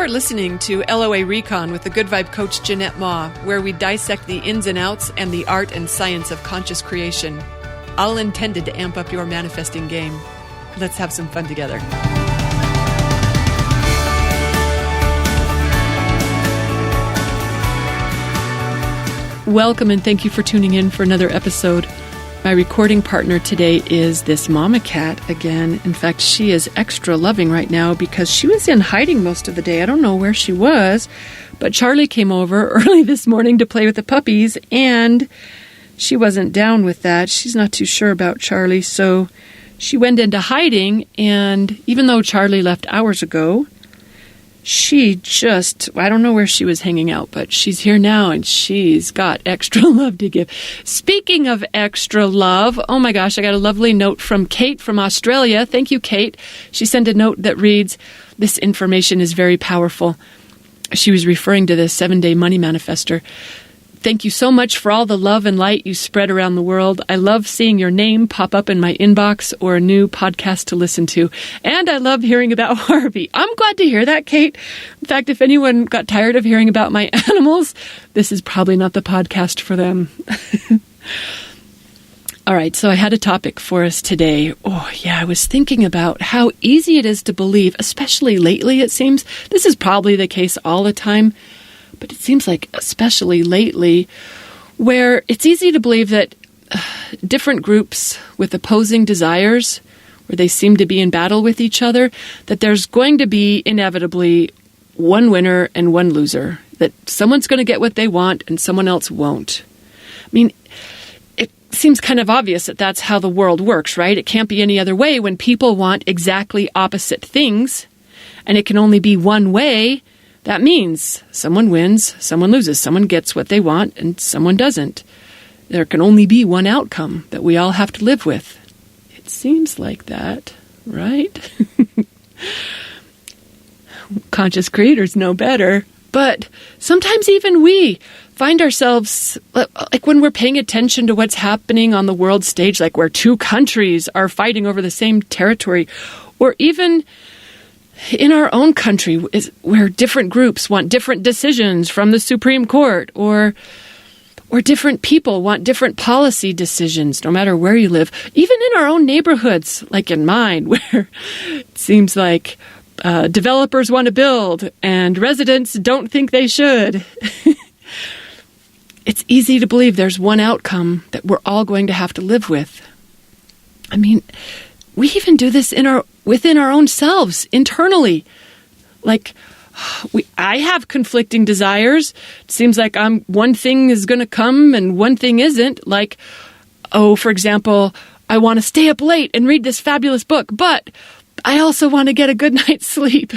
are listening to LOA Recon with the Good Vibe Coach Jeanette Ma, where we dissect the ins and outs and the art and science of conscious creation, all intended to amp up your manifesting game. Let's have some fun together. Welcome and thank you for tuning in for another episode. My recording partner today is this mama cat again. In fact, she is extra loving right now because she was in hiding most of the day. I don't know where she was, but Charlie came over early this morning to play with the puppies, and she wasn't down with that. She's not too sure about Charlie, so she went into hiding, and even though Charlie left hours ago, I don't know where she was hanging out, but she's here now and she's got extra love to give. Speaking of extra love, oh my gosh, I got a lovely note from Kate from Australia. Thank you, Kate. She sent a note that reads, "This information is very powerful." She was referring to the 7-Day Money Manifestor. "Thank you so much for all the love and light you spread around the world. I love seeing your name pop up in my inbox or a new podcast to listen to. And I love hearing about Harvey." I'm glad to hear that, Kate. In fact, if anyone got tired of hearing about my animals, this is probably not the podcast for them. All right, so I had a topic for us today. I was thinking about how easy it is to believe, especially lately, it seems. This is probably the case all the time. But it seems like, especially lately, where it's easy to believe that different groups with opposing desires, where they seem to be in battle with each other, that there's going to be inevitably one winner and one loser, that someone's going to get what they want and someone else won't. I mean, it seems kind of obvious that that's how the world works, right? It can't be any other way when people want exactly opposite things, and it can only be one way. That means someone wins, someone loses, someone gets what they want, and someone doesn't. There can only be one outcome that we all have to live with. It seems like that, right? Conscious creators know better. But sometimes even we find ourselves, like when we're paying attention to what's happening on the world stage, like where two countries are fighting over the same territory, or even in our own country, where different groups want different decisions from the Supreme Court, or different people want different policy decisions, no matter where you live. Even in our own neighborhoods, like in mine, where it seems like developers want to build and residents don't think they should. It's easy to believe there's one outcome that we're all going to have to live with. I mean, we even do this within our own selves, internally. Like, I have conflicting desires. It seems like one thing is going to come and one thing isn't. Like, for example, I want to stay up late and read this fabulous book, but I also want to get a good night's sleep.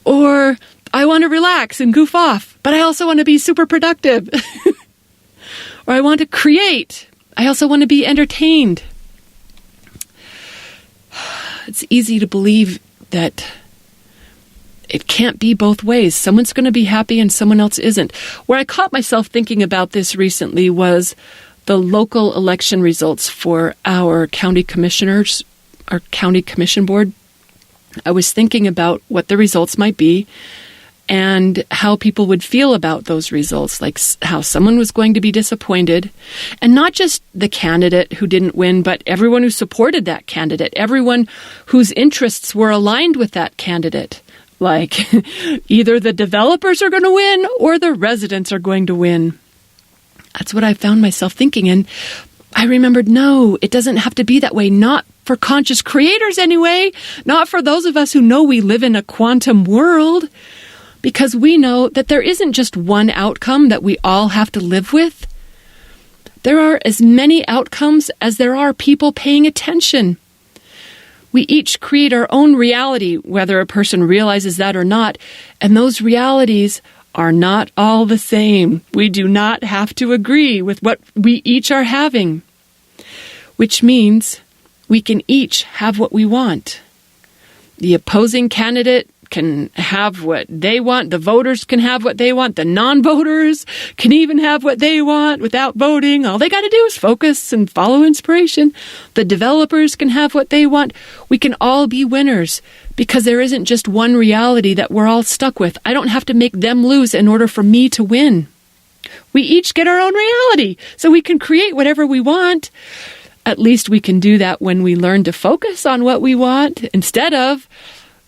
Or I want to relax and goof off, but I also want to be super productive. Or I want to create. I also want to be entertained. It's easy to believe that it can't be both ways. Someone's going to be happy and someone else isn't. Where I caught myself thinking about this recently was the local election results for our county commissioners, our county commission board. I was thinking about what the results might be and how people would feel about those results, like how someone was going to be disappointed. And not just the candidate who didn't win, but everyone who supported that candidate, everyone whose interests were aligned with that candidate. Like, either the developers are going to win or the residents are going to win. That's what I found myself thinking. And I remembered, no, it doesn't have to be that way. Not for conscious creators anyway. Not for those of us who know we live in a quantum world. Because we know that there isn't just one outcome that we all have to live with. There are as many outcomes as there are people paying attention. We each create our own reality, whether a person realizes that or not, and those realities are not all the same. We do not have to agree with what we each are having, which means we can each have what we want. The opposing candidate can have what they want. The voters can have what they want. The non-voters can even have what they want without voting. All they got to do is focus and follow inspiration. The developers can have what they want. We can all be winners because there isn't just one reality that we're all stuck with. I don't have to make them lose in order for me to win. We each get our own reality, so we can create whatever we want. At least we can do that when we learn to focus on what we want instead of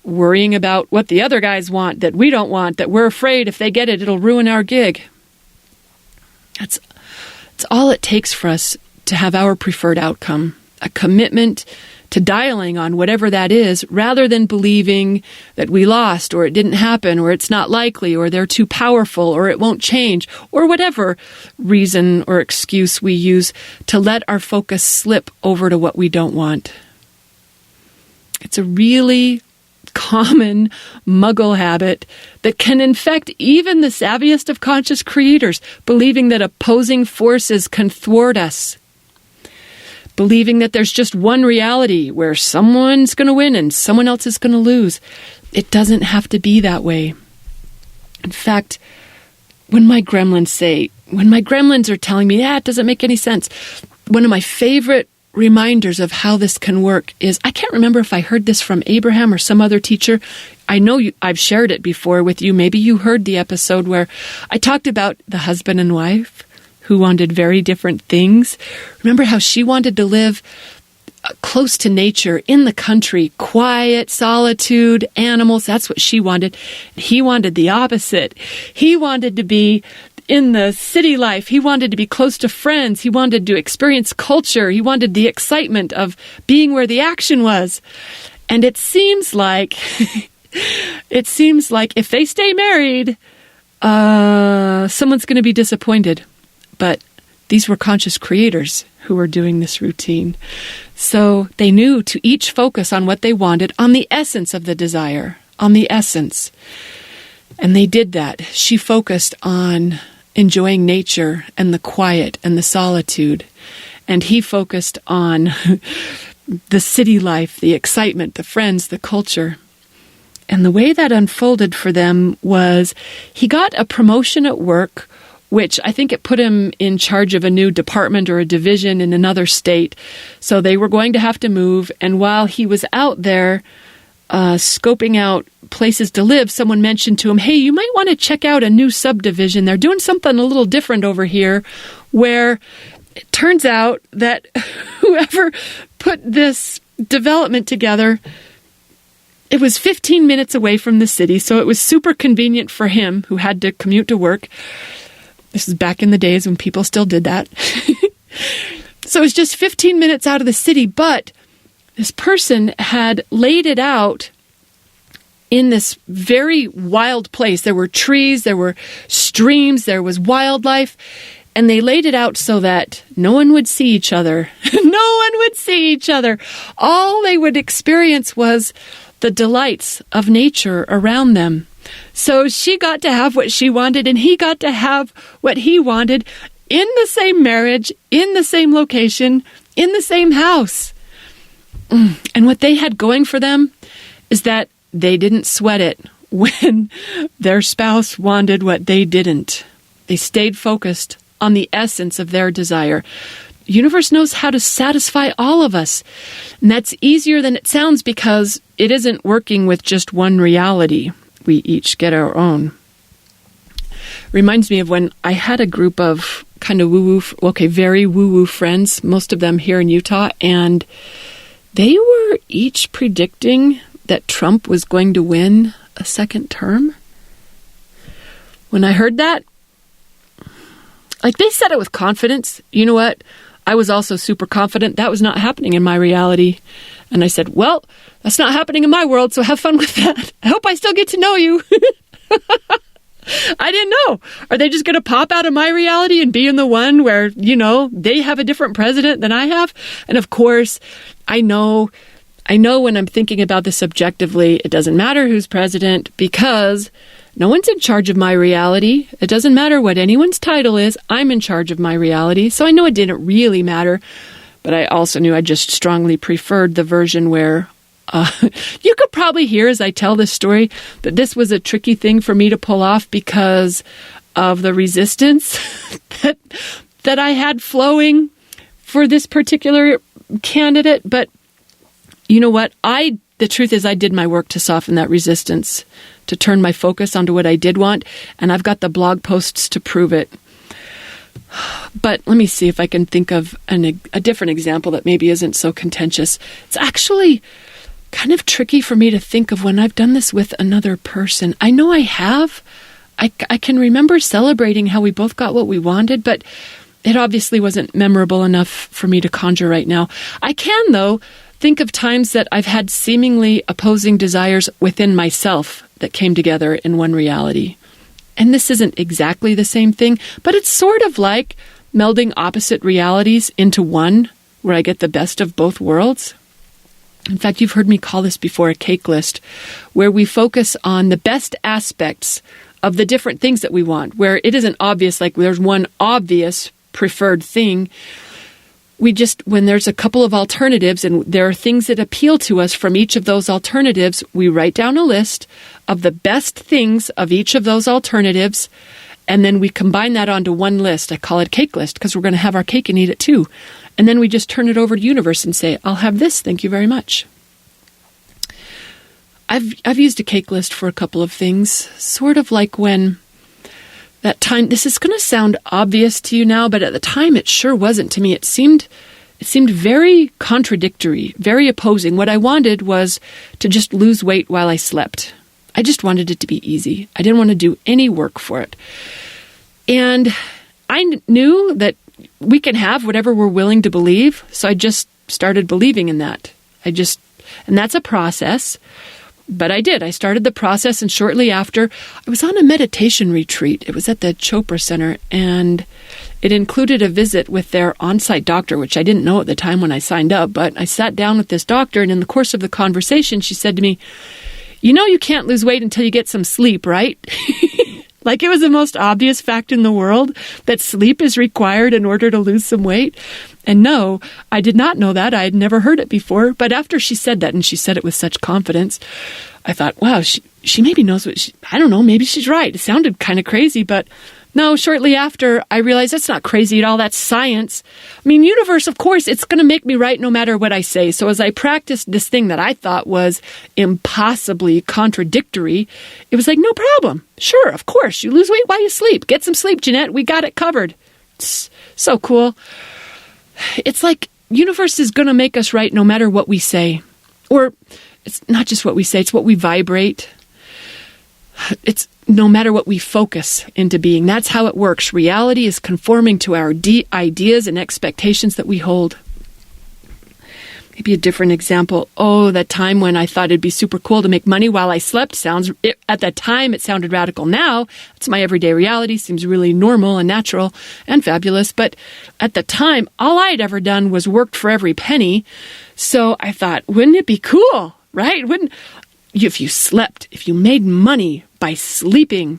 worrying about what the other guys want that we don't want, that we're afraid if they get it, it'll ruin our gig. That's all it takes for us to have our preferred outcome, a commitment to dialing on whatever that is, rather than believing that we lost, or it didn't happen, or it's not likely, or they're too powerful, or it won't change, or whatever reason or excuse we use to let our focus slip over to what we don't want. It's a really common muggle habit that can infect even the savviest of conscious creators, believing that opposing forces can thwart us. Believing that there's just one reality where someone's going to win and someone else is going to lose. It doesn't have to be that way. In fact, when my gremlins are telling me, it doesn't make any sense, one of my favorite reminders of how this can work is, I can't remember if I heard this from Abraham or some other teacher. I know I've shared it before with you. Maybe you heard the episode where I talked about the husband and wife who wanted very different things. Remember how she wanted to live close to nature, in the country, quiet, solitude, animals. That's what she wanted. He wanted the opposite. He wanted to be in the city life. He wanted to be close to friends. He wanted to experience culture. He wanted the excitement of being where the action was. And it seems like if they stay married, someone's going to be disappointed. But these were conscious creators who were doing this routine. So they knew to each focus on what they wanted, on the essence of the desire, on the essence. And they did that. She focused on enjoying nature and the quiet and the solitude. And he focused on the city life, the excitement, the friends, the culture. And the way that unfolded for them was he got a promotion at work, which I think it put him in charge of a new department or a division in another state. So they were going to have to move. And while he was out there scoping out places to live, someone mentioned to him, hey, you might want to check out a new subdivision. They're doing something a little different over here, where it turns out that whoever put this development together, it was 15 minutes away from the city. So it was super convenient for him, who had to commute to work. This is back in the days when people still did that. So it was just 15 minutes out of the city, but this person had laid it out in this very wild place. There were trees, there were streams, there was wildlife, and they laid it out so that no one would see each other. No one would see each other. All they would experience was the delights of nature around them. So she got to have what she wanted, and he got to have what he wanted in the same marriage, in the same location, in the same house. And what they had going for them is that they didn't sweat it when their spouse wanted what they didn't. They stayed focused on the essence of their desire. The universe knows how to satisfy all of us. And that's easier than it sounds because it isn't working with just one reality. We each get our own. Reminds me of when I had a group of kind of very woo-woo friends, most of them here in Utah, and they were each predicting that Trump was going to win a second term. When I heard that, they said it with confidence. You know what? I was also super confident that was not happening in my reality. And I said, well, that's not happening in my world, so have fun with that. I hope I still get to know you. I didn't know. Are they just going to pop out of my reality and be in the one where, they have a different president than I have? And of course, I know when I'm thinking about this objectively, it doesn't matter who's president because no one's in charge of my reality. It doesn't matter what anyone's title is. I'm in charge of my reality. So I know it didn't really matter. But I also knew I just strongly preferred the version where You could probably hear as I tell this story that this was a tricky thing for me to pull off because of the resistance that I had flowing for this particular candidate. But you know what? The truth is I did my work to soften that resistance, to turn my focus onto what I did want, and I've got the blog posts to prove it. But let me see if I can think of a different example that maybe isn't so contentious. It's actually kind of tricky for me to think of when I've done this with another person. I know I have. I can remember celebrating how we both got what we wanted, but it obviously wasn't memorable enough for me to conjure right now. I can, though, think of times that I've had seemingly opposing desires within myself that came together in one reality. And this isn't exactly the same thing, but it's sort of like melding opposite realities into one, where I get the best of both worlds. In fact, you've heard me call this before a cake list, where we focus on the best aspects of the different things that we want, where it isn't obvious, like there's one obvious preferred thing. When there's a couple of alternatives and there are things that appeal to us from each of those alternatives, we write down a list of the best things of each of those alternatives, and then we combine that onto one list. I call it a cake list because we're going to have our cake and eat it too. And then we just turn it over to universe and say, I'll have this, thank you very much. I've used a cake list for a couple of things, sort of like when that time, this is going to sound obvious to you now, but at the time it sure wasn't to me. It seemed very contradictory, very opposing. What I wanted was to just lose weight while I slept. I just wanted it to be easy. I didn't want to do any work for it. And I knew that we can have whatever we're willing to believe, so I just started believing in that. And that's a process. But I did. I started the process, and shortly after, I was on a meditation retreat. It was at the Chopra Center, and it included a visit with their on-site doctor, which I didn't know at the time when I signed up, but I sat down with this doctor, and in the course of the conversation, she said to me, "You know you can't lose weight until you get some sleep, right?" Like it was the most obvious fact in the world that sleep is required in order to lose some weight. And no, I did not know that. I had never heard it before. But after she said that, and she said it with such confidence, I thought, wow, she maybe knows I don't know, maybe she's right. It sounded kind of crazy, but no, shortly after, I realized that's not crazy at all. That's science. I mean, universe, of course, it's going to make me right no matter what I say. So as I practiced this thing that I thought was impossibly contradictory, it was like, no problem. Sure, of course. You lose weight while you sleep. Get some sleep, Jeanette. We got it covered. It's so cool. It's like universe is going to make us right no matter what we say. Or it's not just what we say, it's what we vibrate. It's no matter what we focus into being. That's how it works. Reality is conforming to our ideas and expectations that we hold. Maybe a different example. Oh, that time when I thought it'd be super cool to make money while I slept. At that time, it sounded radical. Now, it's my everyday reality. Seems really normal and natural and fabulous. But at the time, all I had ever done was worked for every penny. So I thought, wouldn't it be cool, right? If you made money by sleeping,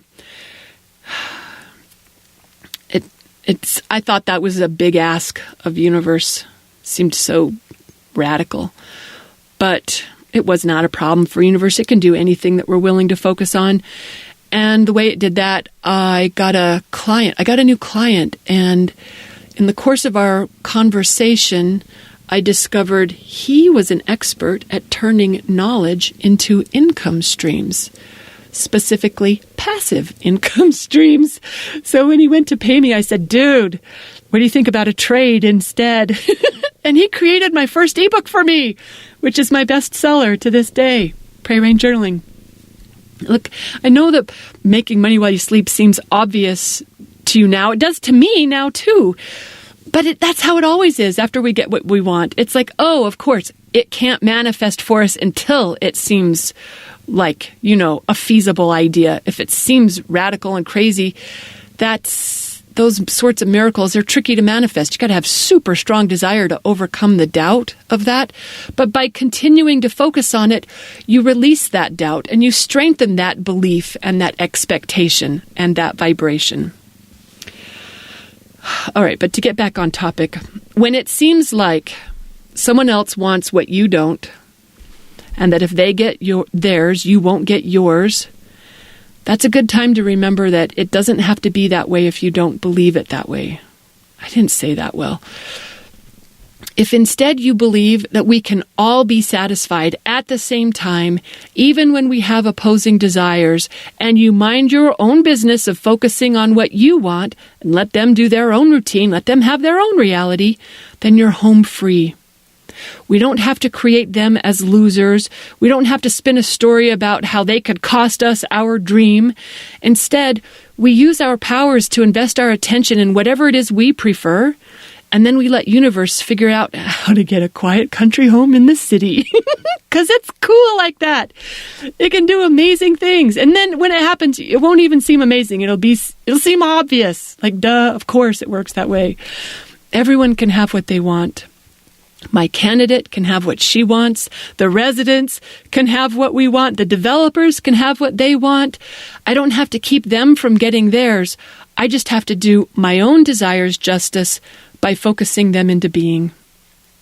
I thought that was a big ask of universe. Seemed so radical. But it was not a problem for universe. It can do anything that we're willing to focus on. And the way it did that, I got a new client, and in the course of our conversation, I discovered he was an expert at turning knowledge into income streams, specifically passive income streams. So when he went to pay me, I said, "Dude, what do you think about a trade instead?" And he created my first ebook for me, which is my bestseller to this day, Pray Rain Journaling. Look, I know that making money while you sleep seems obvious to you now. It does to me now too. But that's how it always is after we get what we want. It's like, oh, of course, it can't manifest for us until it seems like, a feasible idea. If it seems radical and crazy, those sorts of miracles are tricky to manifest. You got to have super strong desire to overcome the doubt of that. But by continuing to focus on it, you release that doubt and you strengthen that belief and that expectation and that vibration. All right, but to get back on topic, when it seems like someone else wants what you don't, and that if they get theirs, you won't get yours, that's a good time to remember that it doesn't have to be that way if you don't believe it that way. I didn't say that well. If instead you believe that we can all be satisfied at the same time, even when we have opposing desires, and you mind your own business of focusing on what you want and let them do their own routine, let them have their own reality, then you're home free. We don't have to create them as losers. We don't have to spin a story about how they could cost us our dream. Instead, we use our powers to invest our attention in whatever it is we prefer, and then we let universe figure out how to get a quiet country home in the city. Because it's cool like that. It can do amazing things. And then when it happens, it won't even seem amazing. It'll seem obvious. Like, duh, of course it works that way. Everyone can have what they want. My candidate can have what she wants. The residents can have what we want. The developers can have what they want. I don't have to keep them from getting theirs. I just have to do my own desires justice by focusing them into being.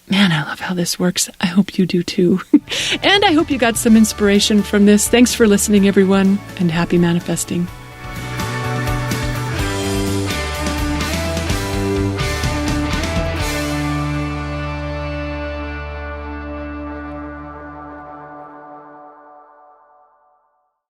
Man, I love how this works. I hope you do too. And I hope you got some inspiration from this. Thanks for listening, everyone, and happy manifesting.